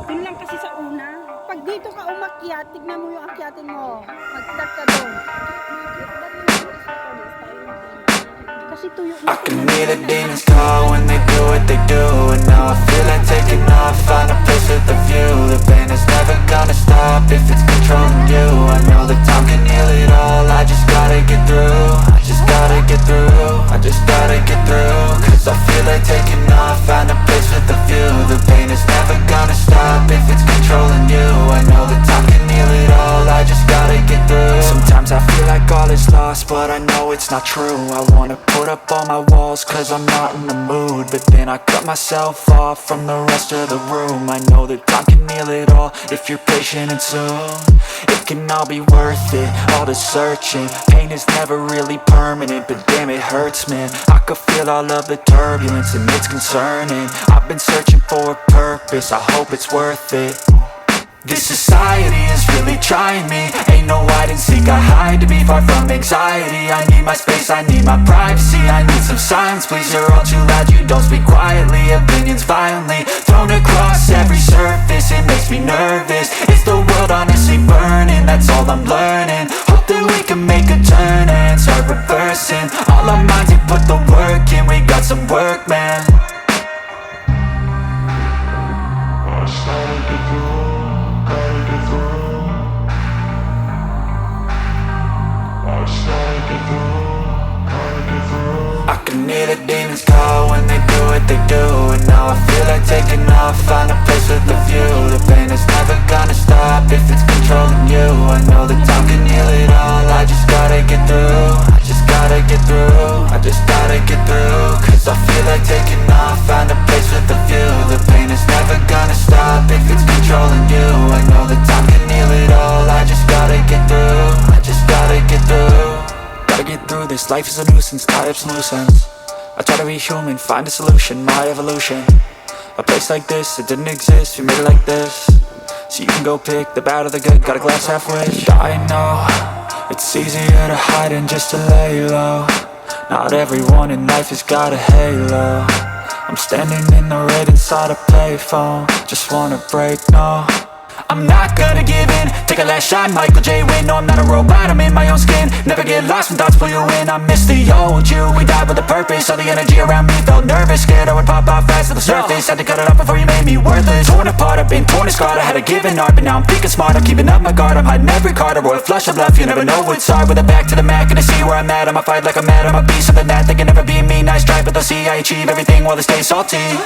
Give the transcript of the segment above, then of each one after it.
Dun lang kasi sa una. Pag dito ka umakyat, tignan mo yung akyatin mo. Mag-start ka doon. Kasi tuyo na. I can hear the demons call when they do what they do. And now I feel like taking off, find a place with a view. The pain is never gonna stop if it's controlling you. I know that time can heal it all, I just gotta get through. I just gotta get through, I just gotta get through. Cause I feel like taking off, find a place with a view. The pain is never gonna stop if it's controlling you. I know that time can heal it all, I just gotta get through. Sometimes I feel like all is lost, but I know it's not true. I wanna put up all my walls cause I'm not in the mood, but then I cut myself off from the rest of the room. I know that time can heal it all if you're patient, and soon it can all be worth it, all the searching. Pain is never really permanent, but damn it hurts, man. I could feel all of the turbulence and it's concerning. I've been searching for a purpose, I hope it's worth it. This society is really trying me. Ain't no hide and seek, I hide to be far from anxiety. I need my space, I need my privacy. I need some silence, please, you're all too loud. You don't speak quietly, opinions violently thrown across every surface. It makes me nervous, is the world honestly burning? That's all I'm learning. Hope that we can make a turn and start reversing all our minds and put the work in. We got some work, man. I can hear the demons call when they do what they do. And now I feel like taking off, find a place with a view. The pain is never gonna stop if it's controlling you. I know that time can heal it all, I just gotta get through. I just gotta get through, I just gotta get through. Cause I feel like taking off, find a place with a view. The pain is never gonna stop if it's controlling you. I know that time can heal it all, I just gotta get through. I just gotta get through. Gotta get through this, life is a nuisance, tie up some loose ends. I try to be human, find a solution, my evolution. A place like this, it didn't exist, we made it like this. So you can go pick the bad or the good, got a glass half wish. I know, it's easier to hide than just to lay low. Not everyone in life has got a halo. I'm standing in the red inside a payphone, just wanna break, no. I'm not gonna give in, take a last shot, Michael J. Win. No, I'm not a robot, I'm in my own skin. Never get lost when thoughts pull you in. I miss the old you, we died with a purpose. All the energy around me felt nervous, scared I would pop out fast to the surface. Had to cut it off before you made me worthless. Torn apart, I've been torn and scarred. I had a given art, but now I'm thinking smart. I'm keeping up my guard, I'm hiding every card. A royal flush of love, you never know what's hard. With a back to the mat, gonna see where I'm at. I'ma fight like I'm mad, I'ma be something that they can never be me. Nice try, but they'll see I achieve everything while they stay salty.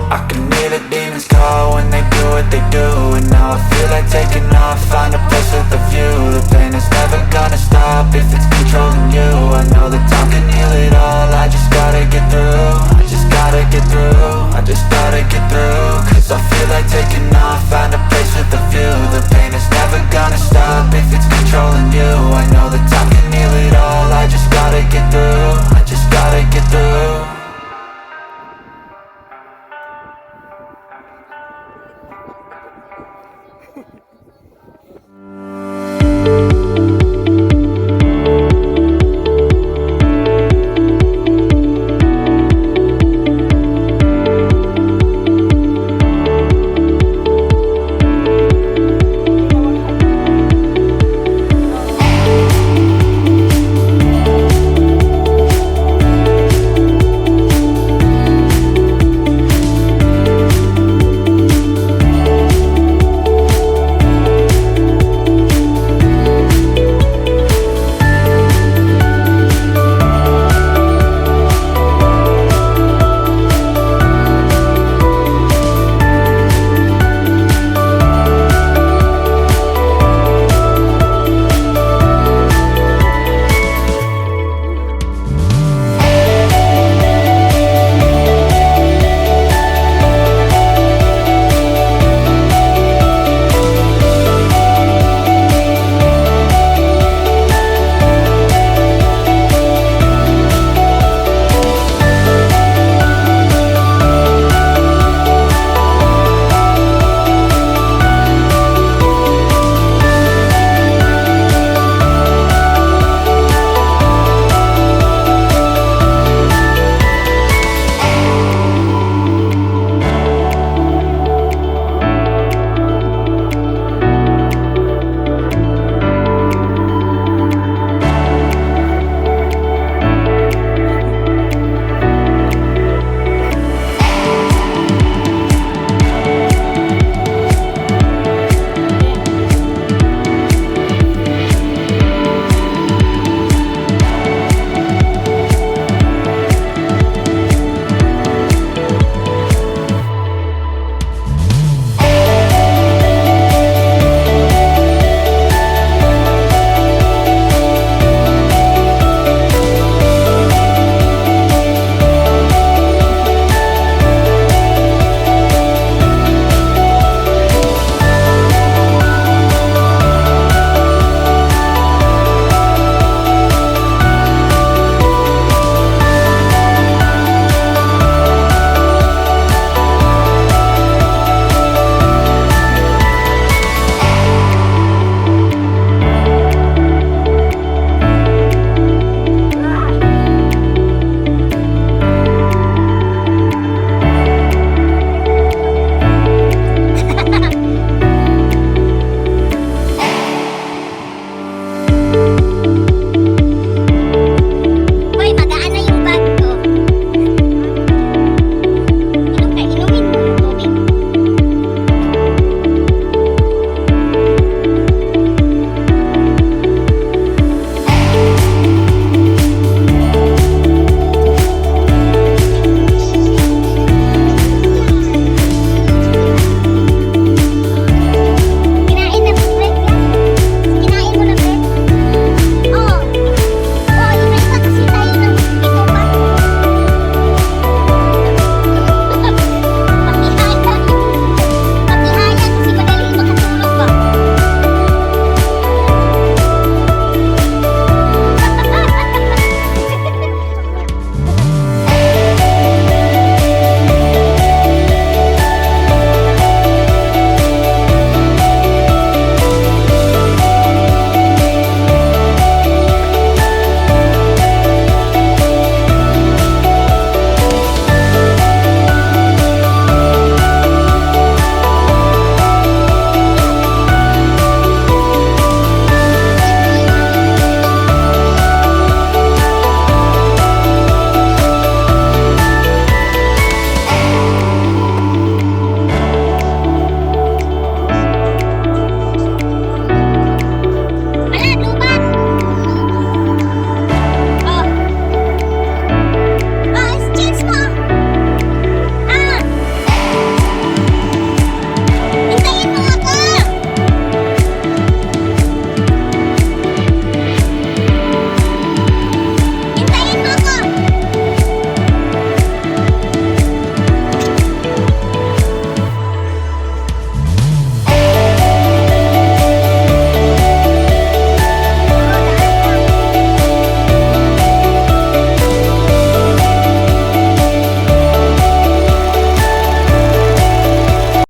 I can hear the demons call when they do what they do. And now I feel like taking off, find a place with a view. The pain is never gonna stop if it's controlling you. I know that time can heal it all, I just gotta get through. I just gotta get through, I just gotta get through. Cause I feel like taking off, find a place with a view. The pain is never gonna stop if it's controlling you. I know